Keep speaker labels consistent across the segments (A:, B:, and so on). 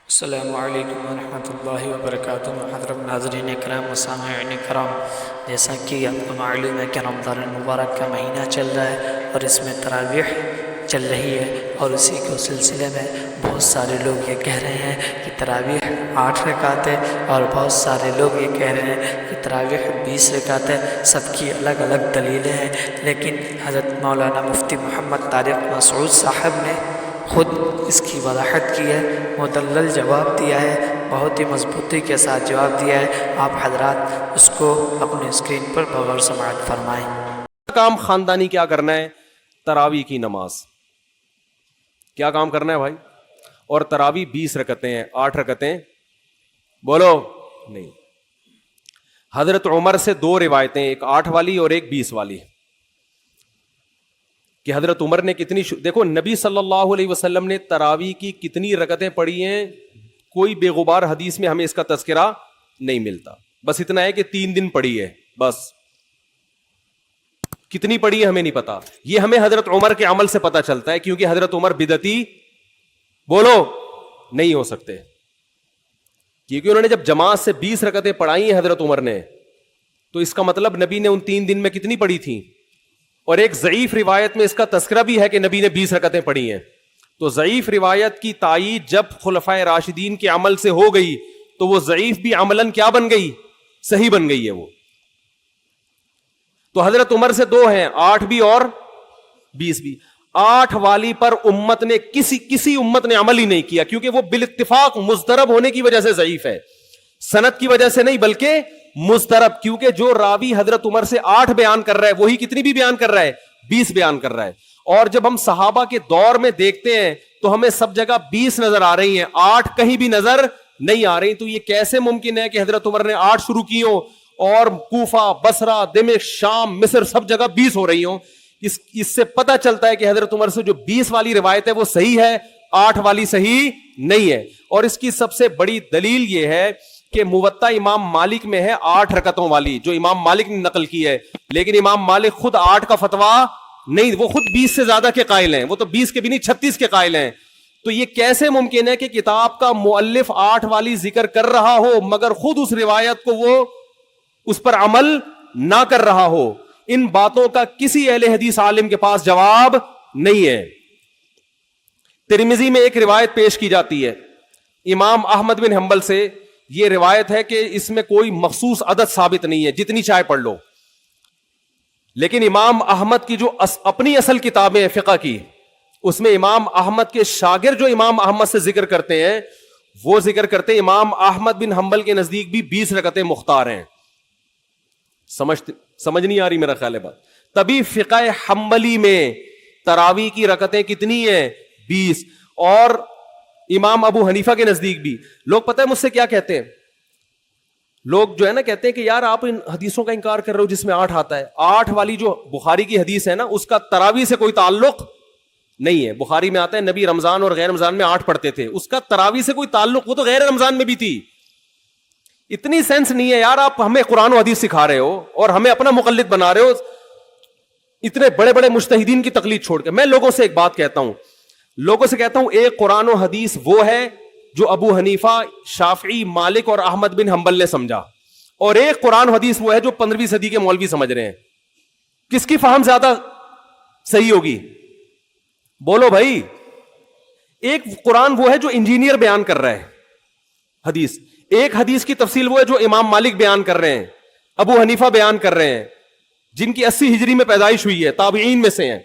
A: السلام علیکم ورحمۃ اللہ وبرکاتہ۔ محترم ناظرین کرام و سامعین کرام، جیسا کہ آپ کو معلوم ہے کہ رمضان المبارک کا مہینہ چل رہا ہے اور اس میں تراویح چل رہی ہے، اور اسی کے سلسلے میں بہت سارے لوگ یہ کہہ رہے ہیں کہ تراویح 8 رکعت ہے، اور بہت سارے لوگ یہ کہہ رہے ہیں کہ تراویح 20 رکعت ہے۔ سب کی الگ الگ دلیلیں ہیں، لیکن حضرت مولانا مفتی محمد طارق مسعود صاحب نے خود اس کی وضاحت کی ہے، مدلل جواب دیا ہے، بہت ہی مضبوطی کے ساتھ جواب دیا ہے۔ آپ حضرات اس کو اپنے اسکرین پر بغور سماعت فرمائیں۔
B: کام خاندانی کیا کرنا ہے؟ تراویح کی نماز کیا کام کرنا ہے بھائی؟ اور تراویح 20 رکعتیں ہیں، 8 رکعتیں بولو نہیں۔ حضرت عمر سے 2 روایتیں، ایک 8 والی اور ایک 20 والی، کہ حضرت عمر نے کتنی دیکھو نبی صلی اللہ علیہ وسلم نے تراویح کی کتنی رکعتیں پڑھی ہیں، کوئی بے غبار حدیث میں ہمیں اس کا تذکرہ نہیں ملتا، بس اتنا ہے کہ 3 دن پڑھی ہے، بس کتنی پڑھی ہے ہمیں نہیں پتا۔ یہ ہمیں حضرت عمر کے عمل سے پتا چلتا ہے، کیونکہ حضرت عمر بدعتی بولو نہیں ہو سکتے، کیونکہ انہوں نے جب جماعت سے 20 رکعتیں پڑھائی ہیں حضرت عمر نے، تو اس کا مطلب نبی نے ان 3 دن میں کتنی پڑھی تھی؟ اور ایک ضعیف روایت میں اس کا تذکرہ بھی ہے کہ نبی نے 20 رکعتیں پڑھی ہیں۔ تو ضعیف روایت کی تائید جب خلفائے راشدین کے عمل سے ہو گئی تو وہ ضعیف بھی عملاً کیا بن گئی؟ صحیح بن گئی ہے وہ۔ تو حضرت عمر سے 2 ہیں، 8 بھی اور 20 بھی۔ 8 والی پر امت نے کسی امت نے عمل ہی نہیں کیا، کیونکہ وہ بالاتفاق مضطرب ہونے کی وجہ سے ضعیف ہے، سند کی وجہ سے نہیں بلکہ مضطرب، کیونکہ جو راوی حضرت عمر سے 8 بیان کر رہا ہے وہی کتنی بھی بیان کر رہا ہے؟ 20 بیان کر رہا ہے۔ اور جب ہم صحابہ کے دور میں دیکھتے ہیں تو ہمیں سب جگہ 20 نظر آ رہی ہیں، 8 کہیں بھی نظر نہیں آ رہی۔ تو یہ کیسے ممکن ہے کہ حضرت عمر نے 8 شروع کی ہوں اور کوفہ، بصرہ، دمشق، شام، مصر سب جگہ 20 ہو رہی ہوں؟ اس سے پتہ چلتا ہے کہ حضرت عمر سے جو 20 والی روایت ہے وہ صحیح ہے، 8 والی صحیح نہیں ہے۔ اور اس کی سب سے بڑی دلیل یہ ہے کہ موطا امام مالک میں ہے 8 رکعتوں والی، جو امام مالک نے نقل کی ہے، لیکن امام مالک خود 8 کا فتویٰ نہیں، وہ خود 20 سے زیادہ کے قائل ہیں، وہ تو 20 کے بھی نہیں 36 کے قائل ہیں۔ تو یہ کیسے ممکن ہے کہ کتاب کا مؤلف 8 والی ذکر کر رہا ہو مگر خود اس روایت کو وہ اس پر عمل نہ کر رہا ہو؟ ان باتوں کا کسی اہل حدیث عالم کے پاس جواب نہیں ہے۔ ترمذی میں ایک روایت پیش کی جاتی ہے امام احمد بن حنبل سے، یہ روایت ہے کہ اس میں کوئی مخصوص عدد ثابت نہیں ہے، جتنی چاہے پڑھ لو، لیکن امام احمد کی جو اپنی اصل کتابیں ہیں فقہ کی، اس میں امام احمد کے شاگرد جو امام احمد سے ذکر کرتے ہیں وہ ذکر کرتے ہیں امام احمد بن حنبل کے نزدیک بھی 20 رکعتیں مختار ہیں۔ سمجھ نہیں آ رہی میرا خیال ہے بات؟ تبھی فقہ حنبلی میں تراویح کی رکعتیں کتنی ہیں؟ 20۔ اور امام ابو حنیفہ کے نزدیک بھی لوگ، پتہ ہے مجھ سے کیا کہتے ہیں؟ لوگ جو ہے نا کہتے ہیں کہ یار آپ ان حدیثوں کا انکار کر رہے ہو جس میں 8 آتا ہے۔ 8 والی جو بخاری کی حدیث ہے نا، اس کا تراویح سے کوئی تعلق نہیں ہے۔ بخاری میں آتا ہے نبی رمضان اور غیر رمضان میں 8 پڑھتے تھے، اس کا تراویح سے کوئی تعلق، وہ تو غیر رمضان میں بھی تھی۔ اتنی سینس نہیں ہے یار، آپ ہمیں قرآن و حدیث سکھا رہے ہو اور ہمیں اپنا مقلد بنا رہے ہو، اتنے بڑے بڑے مجتہدین کی تقلید چھوڑ کے۔ میں لوگوں سے ایک بات کہتا ہوں، ایک قرآن و حدیث وہ ہے جو ابو حنیفہ، شافعی، مالک اور احمد بن حنبل نے سمجھا، اور ایک قرآن و حدیث وہ ہے جو 15ویں صدی کے مولوی سمجھ رہے ہیں۔ کس کی فہم زیادہ صحیح ہوگی؟ بولو بھائی۔ ایک قرآن وہ ہے جو انجینئر بیان کر رہا ہے حدیث، ایک حدیث کی تفصیل وہ ہے جو امام مالک بیان کر رہے ہیں، ابو حنیفہ بیان کر رہے ہیں، جن کی 80 ہجری میں پیدائش ہوئی ہے، تابعین میں سے ہیں،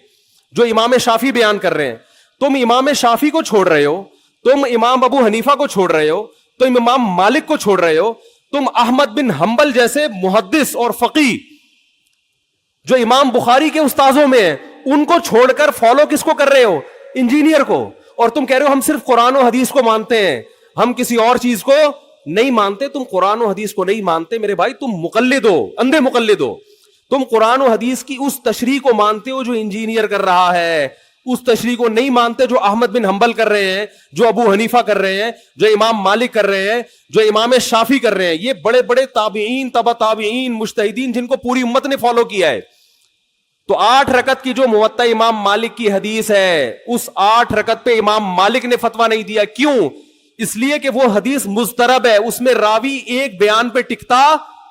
B: جو امام شافعی بیان کر رہے ہیں۔ تم امام شافعی کو چھوڑ رہے ہو، تم امام ابو حنیفہ کو چھوڑ رہے ہو، تم امام مالک کو چھوڑ رہے ہو، تم احمد بن حنبل جیسے محدث اور فقیہ جو امام بخاری کے استاذوں میں ہیں ان کو چھوڑ کر فالو کس کو کر رہے ہو؟ انجینئر کو۔ اور تم کہہ رہے ہو ہم صرف قرآن و حدیث کو مانتے ہیں، ہم کسی اور چیز کو نہیں مانتے۔ تم قرآن و حدیث کو نہیں مانتے میرے بھائی، تم مقلد ہو، اندھے مقلد ہو۔ تم قرآن و حدیث کی اس تشریح کو مانتے ہو جو انجینئر کر رہا ہے، اس تشریح کو نہیں مانتے جو احمد بن حنبل کر رہے ہیں، جو ابو حنیفہ کر رہے ہیں، جو امام مالک کر رہے ہیں، جو امام شافعی کر رہے ہیں۔ یہ بڑے بڑے تابعین، تبع تابعین، مجتہدین جن کو پوری امت نے فالو کیا ہے۔ تو 8 رکعت کی جو موطا امام مالک کی حدیث ہے، اس 8 رکعت پہ امام مالک نے فتویٰ نہیں دیا۔ کیوں؟ اس لیے کہ وہ حدیث مضطرب ہے, اس میں راوی ایک بیان پہ ٹکتا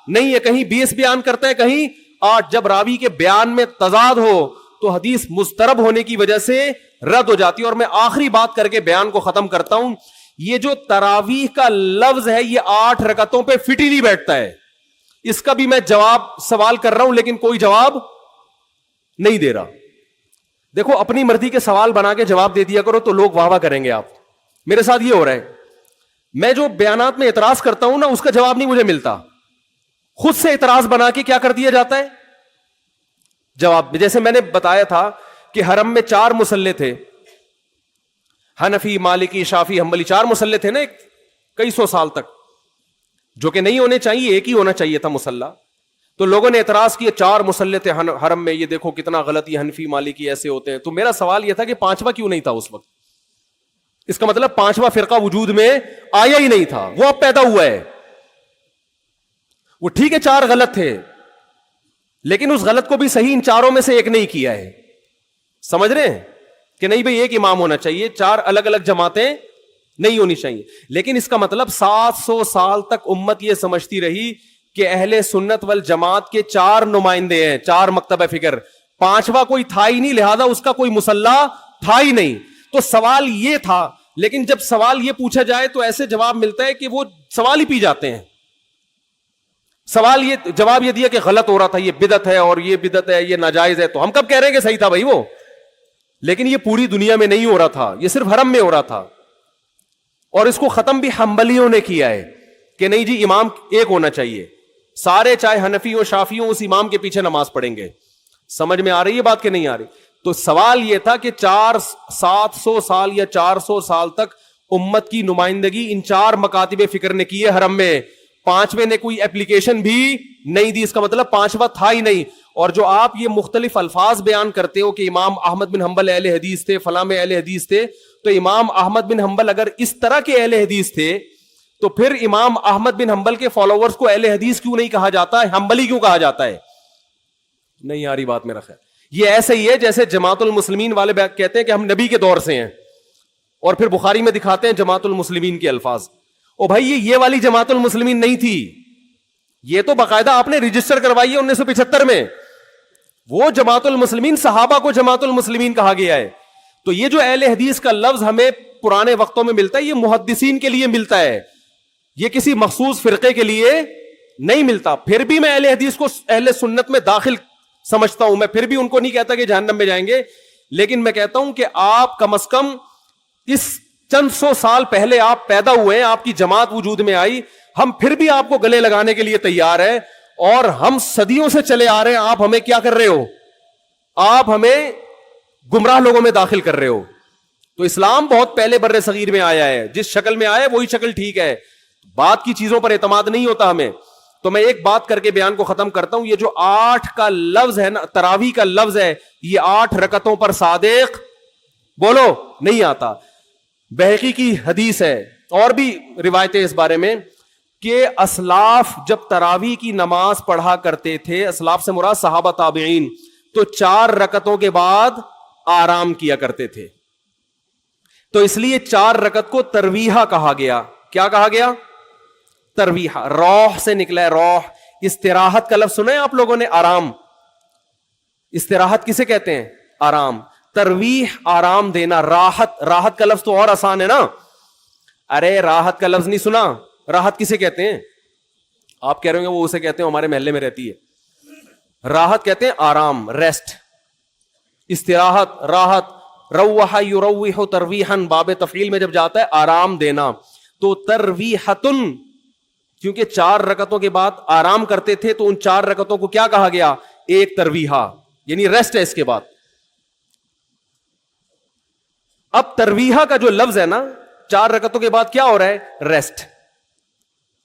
B: نہیں ہے, کہیں 20 بیان کرتا ہے, کہیں 8. جب راوی کے بیان میں تضاد ہو تو حدیث مضطرب ہونے کی وجہ سے رد ہو جاتی ہے. اور میں آخری بات کر کے بیان کو ختم کرتا ہوں, یہ جو تراویح کا لفظ ہے یہ 8 رکعتوں پہ فٹ ہی نہیں بیٹھتا ہے. اس کا بھی میں جواب سوال کر رہا ہوں لیکن کوئی جواب نہیں دے رہا. دیکھو اپنی مرضی کے سوال بنا کے جواب دے دیا کرو تو لوگ واہ واہ کریں گے. آپ میرے ساتھ یہ ہو رہا ہے, میں جو بیانات میں اعتراض کرتا ہوں نا اس کا جواب نہیں مجھے ملتا, خود سے اعتراض بنا کے کیا کر دیا جاتا ہے جواب. جیسے میں نے بتایا تھا کہ حرم میں 4 مصلے تھے, حنفی, مالکی, شافی, حنبلی, 4 مصلے تھے نا کئی سو سال تک, جو کہ نہیں ہونے چاہیے, ایک ہی ہونا چاہیے تھا مصلی. تو لوگوں نے اعتراض کیا 4 مصلے تھے حرم میں, یہ دیکھو کتنا غلط, یہ حنفی مالکی ایسے ہوتے ہیں. تو میرا سوال یہ تھا کہ 5واں کیوں نہیں تھا اس وقت؟ اس کا مطلب 5واں فرقہ وجود میں آیا ہی نہیں تھا, وہ اب پیدا ہوا ہے. وہ ٹھیک ہے 4 غلط تھے لیکن اس غلط کو بھی صحیح ان 4 میں سے ایک نہیں کیا ہے. سمجھ رہے ہیں کہ نہیں بھئی ایک امام ہونا چاہیے, 4 الگ الگ جماعتیں نہیں ہونی چاہیے. لیکن اس کا مطلب 700 سال تک امت یہ سمجھتی رہی کہ اہل سنت والجماعت کے 4 نمائندے ہیں, 4 مکتب فکر, 5واں کوئی تھا ہی نہیں, لہذا اس کا کوئی مصلی تھا ہی نہیں. تو سوال یہ تھا, لیکن جب سوال یہ پوچھا جائے تو ایسے جواب ملتا ہے کہ وہ سوال ہی پی جاتے ہیں. سوال یہ جواب یہ دیا کہ غلط ہو رہا تھا, یہ بدعت ہے, اور یہ بدعت ہے, یہ ناجائز ہے. تو ہم کب کہہ رہے ہیں کہ صحیح تھا بھائی وہ, لیکن یہ پوری دنیا میں نہیں ہو رہا تھا, یہ صرف حرم میں ہو رہا تھا. اور اس کو ختم بھی حنبلیوں نے کیا ہے کہ نہیں جی امام ایک ہونا چاہیے, سارے چاہے حنفی ہو شافی ہو اس امام کے پیچھے نماز پڑھیں گے. سمجھ میں آ رہی ہے بات کہ نہیں آ رہی؟ تو سوال یہ تھا کہ 700 سال یا 400 سال تک امت کی نمائندگی ان 4 مکاتب فکر نے کی ہے حرم میں, 5ویں نے کوئی اپلیکیشن بھی نہیں دی. اس کا مطلب 5واں تھا ہی نہیں. اور جو آپ یہ مختلف الفاظ بیان کرتے ہو کہ امام احمد بن حنبل اہل حدیث تھے, فلاں میں اہل حدیث تھے, تو امام احمد بن حنبل اگر اس طرح کے اہل حدیث تھے تو پھر امام احمد بن حنبل کے فالوورز کو اہل حدیث کیوں نہیں کہا جاتا ہے, حنبلی کیوں کہا جاتا ہے؟ نہیں آ رہی بات میرا خیال. یہ ایسے ہی ہے جیسے جماعت المسلمین والے کہتے ہیں کہ ہم نبی کے دور سے ہیں, اور پھر بخاری میں دکھاتے ہیں جماعت المسلمین کے الفاظ. او بھائی یہ والی جماعت المسلمین نہیں تھی, یہ تو باقاعدہ آپ نے رجسٹر کروائی ہے 1975 میں. وہ جماعت المسلمین صحابہ کو جماعت المسلمین کہا گیا ہے. تو یہ جو اہل حدیث کا لفظ ہمیں پرانے وقتوں میں ملتا ہے یہ محدثین کے لیے ملتا ہے, یہ کسی مخصوص فرقے کے لیے نہیں ملتا. پھر بھی میں اہل حدیث کو اہل سنت میں داخل سمجھتا ہوں, میں پھر بھی ان کو نہیں کہتا کہ جہنم میں جائیں گے, لیکن میں کہتا ہوں کہ آپ کم از کم اس چند 100 سال پہلے آپ پیدا ہوئے ہیں, آپ کی جماعت وجود میں آئی, ہم پھر بھی آپ کو گلے لگانے کے لیے تیار ہیں, اور ہم صدیوں سے چلے آ رہے ہیں. آپ ہمیں کیا کر رہے ہو؟ آپ ہمیں گمراہ لوگوں میں داخل کر رہے ہو. تو اسلام بہت پہلے بر صغیر میں آیا ہے, جس شکل میں آیا ہے وہی شکل ٹھیک ہے, بات کی چیزوں پر اعتماد نہیں ہوتا ہمیں. تو میں ایک بات کر کے بیان کو ختم کرتا ہوں, یہ جو 8 کا لفظ ہے نا, تراویح کا لفظ ہے, یہ 8 رکعتوں پر صادق بولو نہیں آتا. بہقی کی حدیث ہے اور بھی روایتیں اس بارے میں کہ اسلاف جب تراویح کی نماز پڑھا کرتے تھے, اسلاف سے مراد صحابہ تابعین, تو 4 رکعتوں کے بعد آرام کیا کرتے تھے. تو اس لیے 4 رکعت کو ترویحہ کہا گیا. کیا کہا گیا؟ ترویحہ. روح سے نکلا ہے, روح. استراحت کا لفظ سنا ہے آپ لوگوں نے, آرام. استراحت کسے کہتے ہیں؟ آرام. ترویح آرام دینا. راحت, راحت کا لفظ تو اور آسان ہے نا. ارے راحت کا لفظ نہیں سنا؟ راحت کسے کہتے ہیں؟ آپ کہہ رہے ہیں وہ اسے کہتے ہیں ہمارے محلے میں رہتی ہے. راحت کہتے ہیں آرام, ریسٹ. استراحت, راحت. روح یروح ترویحا, باب تفعیل میں جب جاتا ہے آرام دینا. تو ترویحتن, کیونکہ 4 رکعتوں کے بعد آرام کرتے تھے تو ان 4 رکعتوں کو کیا کہا گیا؟ ایک ترویحہ, یعنی ریسٹ ہے اس کے بعد. اب ترویحہ کا جو لفظ ہے نا, 4 رکعتوں کے بعد کیا ہو رہا ہے؟ ریسٹ.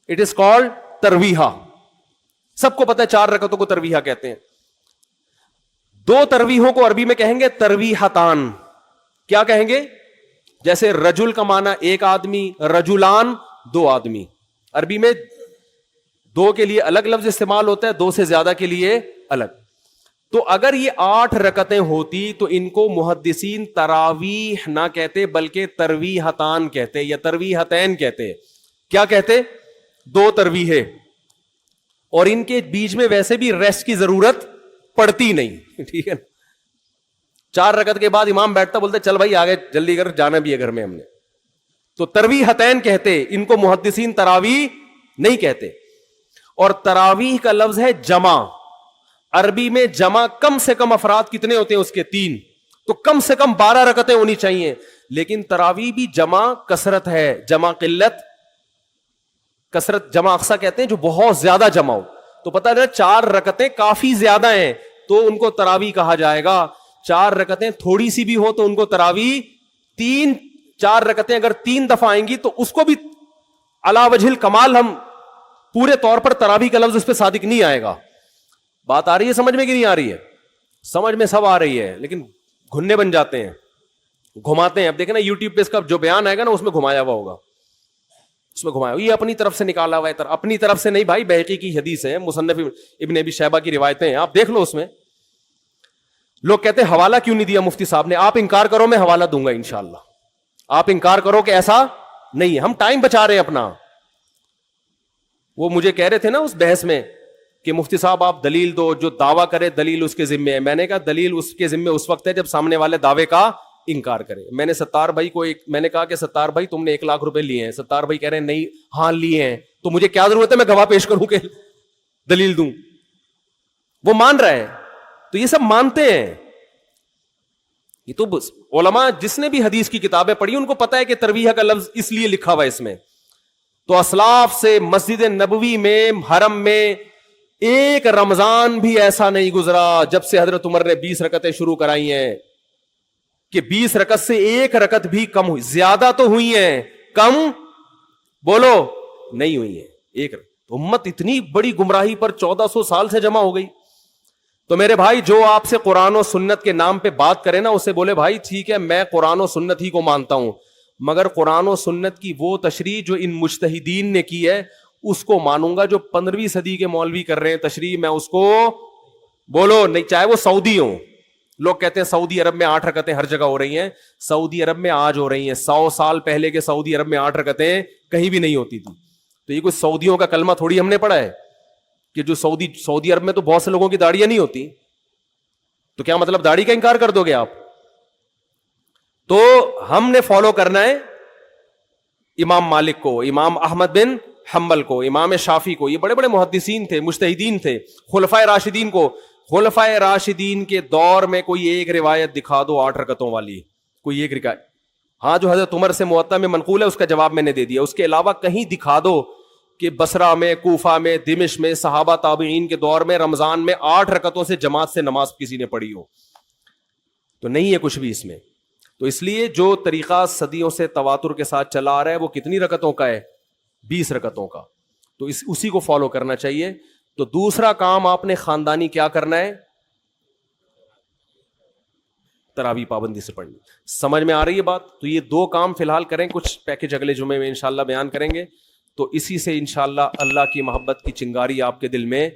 B: اٹ از کالڈ ترویحہ. سب کو پتا ہے 4 رکعتوں کو ترویحہ کہتے ہیں. 2 ترویحوں کو عربی میں کہیں گے ترویحتان. کیا کہیں گے؟ جیسے رجل کا معنی ایک آدمی, رجلان 2 آدمی. عربی میں 2 کے لیے الگ لفظ استعمال ہوتا ہے, 2 سے زیادہ کے لیے الگ. تو اگر یہ 8 رکعتیں ہوتی تو ان کو محدثین تراویح نہ کہتے بلکہ ترویحتان کہتے یا ترویحتین کہتے. کیا کہتے؟ 2 ترویحیں. اور ان کے بیچ میں ویسے بھی ریسٹ کی ضرورت پڑتی نہیں. ٹھیک ہے نا. 4 رکعت کے بعد امام بیٹھتا, بولتے چل بھائی آگے جلدی کر, جانا بھی ہے گھر میں ہم نے. تو ترویحتین کہتے, ان کو محدثین تراویح نہیں کہتے. اور تراویح کا لفظ ہے جمع. عربی میں جمع کم سے کم افراد کتنے ہوتے ہیں اس کے 3, تو کم سے کم 12 رکعتیں ہونی چاہیے. لیکن تراویح بھی جمع کثرت ہے, جمع قلت کثرت. جمع اقصا کہتے ہیں جو بہت زیادہ جمع ہو. تو پتہ ہے 4 رکعتیں کافی زیادہ ہیں تو ان کو تراویح کہا جائے گا. 4 رکعتیں تھوڑی سی بھی ہو تو ان کو تراویح. 4 رکعتیں اگر 3 دفعہ آئیں گی تو اس کو بھی علی وجہ الکمال ہم پورے طور پر تراویح کا لفظ اس پہ صادق نہیں آئے گا. بات آ رہی ہے سمجھ میں کہ نہیں آ رہی ہے؟ سمجھ میں سب آ رہی ہے, لیکن گھننے بن جاتے ہیں, گھماتے ہیں. اب دیکھیں نا یوٹیوب پہ اس کا جو بیان آئے گا نا اس میں گھمایا ہوا ہوگا, اس میں گھمایا یہ اپنی طرف سے نکالا ہوا ہے. اپنی طرف سے نہیں بھائی, بہقی کی حدیث ہے, مصنف ابن ابی شیبہ کی روایتیں ہیں, آپ دیکھ لو. اس میں لوگ کہتے ہیں حوالہ کیوں نہیں دیا مفتی صاحب نے. آپ انکار کرو میں حوالہ دوں گا انشاءاللہ. آپ انکار کرو کہ ایسا نہیں ہے, ہم ٹائم بچا رہے ہیں اپنا. وہ مجھے کہہ رہے تھے نا اس بحث میں کہ مفتی صاحب آپ دلیل دو, جو دعویٰ کرے دلیل اس کے ذمے ہے. میں نے کہا دلیل اس کے ذمے اس وقت ہے جب سامنے والے دعوے کا انکار کرے. میں نے ستار بھائی کو میں نے کہا کہ ستار بھائی تم نے 1 لاکھ روپے لیے ہیں. ستار بھائی کہہ رہے ہیں نہیں, ہاں لیے ہیں. تو مجھے کیا ضرورت ہے میں گواہ پیش کروں کہ دلیل دوں؟ وہ مان رہا ہے. تو یہ سب مانتے ہیں. یہ تو علماء جس نے بھی حدیث کی کتابیں پڑھی ان کو پتا ہے کہ ترویح کا لفظ اس لیے لکھا ہوا ہے اس میں. تو اسلاف سے مسجد نبوی میں, حرم میں ایک رمضان بھی ایسا نہیں گزرا جب سے حضرت عمر نے 20 رکعتیں شروع کرائی ہیں کہ 20 رکعت سے 1 رکعت بھی کم ہوئی. زیادہ تو ہوئی ہیں, کم بولو نہیں ہوئی ہیں. 1 رکعت. امت اتنی بڑی گمراہی پر 1400 سال سے جمع ہو گئی. تو میرے بھائی جو آپ سے قرآن و سنت کے نام پہ بات کرے نا, اسے بولے بھائی ٹھیک ہے میں قرآن و سنت ہی کو مانتا ہوں, مگر قرآن و سنت کی وہ تشریح جو ان مجتہدین نے کی ہے اس کو مانوں گا. جو 15ویں صدی کے مولوی کر رہے ہیں تشریح, میں اس کو بولو نہیں, چاہے وہ سعودی ہوں. لوگ کہتے ہیں سعودی عرب میں 8 رکعتیں ہر جگہ ہو رہی ہیں. سعودی عرب میں آج ہو رہی ہیں, 100 سال پہلے کے سعودی عرب میں 8 رکعتیں کہیں بھی نہیں ہوتی تھی. تو یہ کوئی سعودیوں کا کلمہ تھوڑی ہم نے پڑھا ہے کہ جو سعودی عرب میں تو بہت سے لوگوں کی داڑیاں نہیں ہوتی. تو کیا مطلب داڑھی کا انکار کر دو گے آپ؟ تو ہم نے فالو کرنا ہے امام مالک کو, امام احمد بن حنبل کو, امام شافعی کو. یہ بڑے بڑے محدثین تھے, مجتہدین تھے. خلفائے راشدین کو, خلفائے راشدین کے دور میں کوئی ایک روایت دکھا دو 8 رکعتوں والی, کوئی ایک روایت. ہاں جو حضرت عمر سے موطا میں منقول ہے اس کا جواب میں نے دے دیا. اس کے علاوہ کہیں دکھا دو کہ بصرہ میں, کوفہ میں, دمشق میں, صحابہ تابعین کے دور میں رمضان میں 8 رکعتوں سے جماعت سے نماز کسی نے پڑھی ہو. تو نہیں ہے کچھ بھی اس میں. تو اس لیے جو طریقہ صدیوں سے تواتر کے ساتھ چلا آ رہا ہے وہ کتنی رکعتوں کا ہے؟ 20 رکعتوں کا. تو اسی کو فالو کرنا چاہیے. تو دوسرا کام آپ نے خاندانی کیا کرنا ہے؟ تراویح پابندی سے پڑھنی. سمجھ میں آ رہی ہے بات؟ تو یہ 2 کام فی الحال کریں, کچھ پیکج اگلے جمعے میں انشاءاللہ بیان کریں گے. تو اسی سے انشاءاللہ اللہ کی محبت کی چنگاری آپ کے دل میں